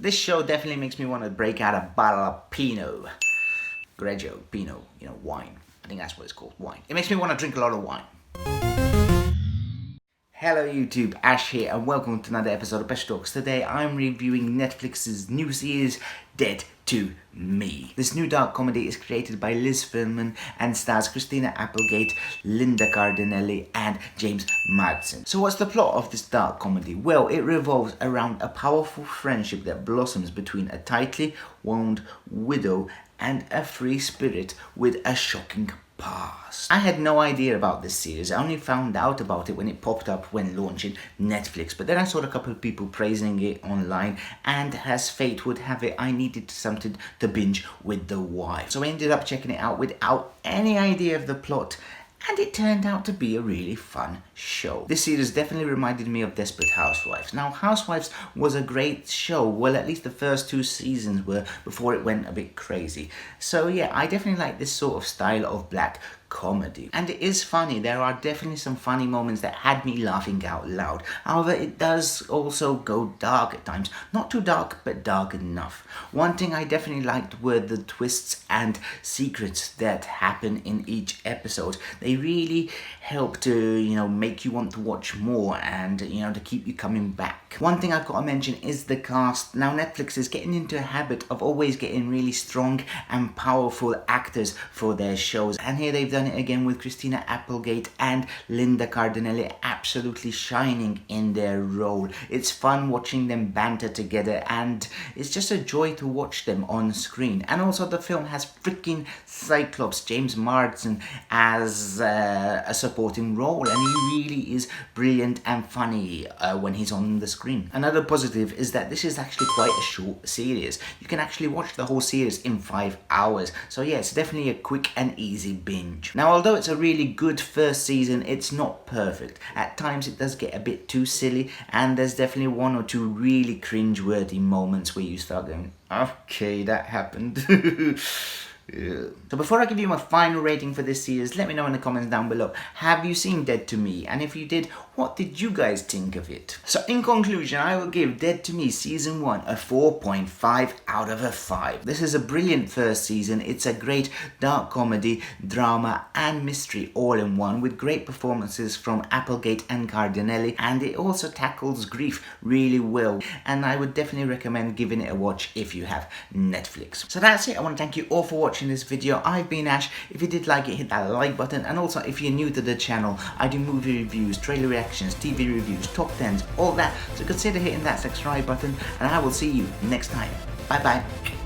This show definitely makes me want to break out a bottle of Pinot Grigio, Pinot, wine. I think that's what it's called, wine. It makes me want to drink a lot of wine. Hello YouTube, Ash here and welcome to another episode of Best Talks. Today I'm reviewing Netflix's new series, Dead to Me. This new dark comedy is created by Liz Filman and stars Christina Applegate, Linda Cardellini and James Marsden. So what's the plot of this dark comedy? Well, it revolves around a powerful friendship that blossoms between a tightly wound widow and a free spirit with a shocking past. I had no idea about this series. I only found out about it when it popped up when launching Netflix, but then I saw a couple of people praising it online, and as fate would have it, I needed something to binge with the wife. So I ended up checking it out without any idea of the plot, and it turned out to be a really fun show. This series definitely reminded me of Desperate Housewives. Now, Housewives was a great show. Well, at least the first 2 seasons were, before it went a bit crazy. So yeah, I definitely like this sort of style of black comedy. And it is funny. There are definitely some funny moments that had me laughing out loud. However, it does also go dark at times. Not too dark, but dark enough. One thing I definitely liked were the twists and secrets that happen in each episode. They really help to, make you want to watch more and, to keep you coming back. One thing I've got to mention is the cast. Now, Netflix is getting into a habit of always getting really strong and powerful actors for their shows. And here they've done it again with Christina Applegate and Linda Cardellini absolutely shining in their role. It's fun watching them banter together, and it's just a joy to watch them on screen. And also the film has freaking Cyclops, James Marsden, as a supporting role, and he really is brilliant and funny when he's on the screen. Another positive is that this is actually quite a short series. You can actually watch the whole series in 5 hours. So yeah, it's definitely a quick and easy binge. Now, although it's a really good first season, it's not perfect. At times it does get a bit too silly, and there's definitely 1 or 2 really cringe-worthy moments where you start going, okay, that happened. Yeah. So before I give you my final rating for this series, let me know in the comments down below. Have you seen Dead to Me? And if you did, what did you guys think of it? So in conclusion, I will give Dead to Me Season 1 a 4.5 out of a 5. This is a brilliant first season. It's a great dark comedy, drama and mystery all in one, with great performances from Applegate and Cardellini, and it also tackles grief really well, and I would definitely recommend giving it a watch if you have Netflix. So that's it. I want to thank you all for watching this video. I've been Ash. If you did like it, hit that like button, and also if you're new to the channel, I do movie reviews, trailer reactions, TV reviews, top 10s, all that, so consider hitting that subscribe button, and I will see you next time. Bye bye.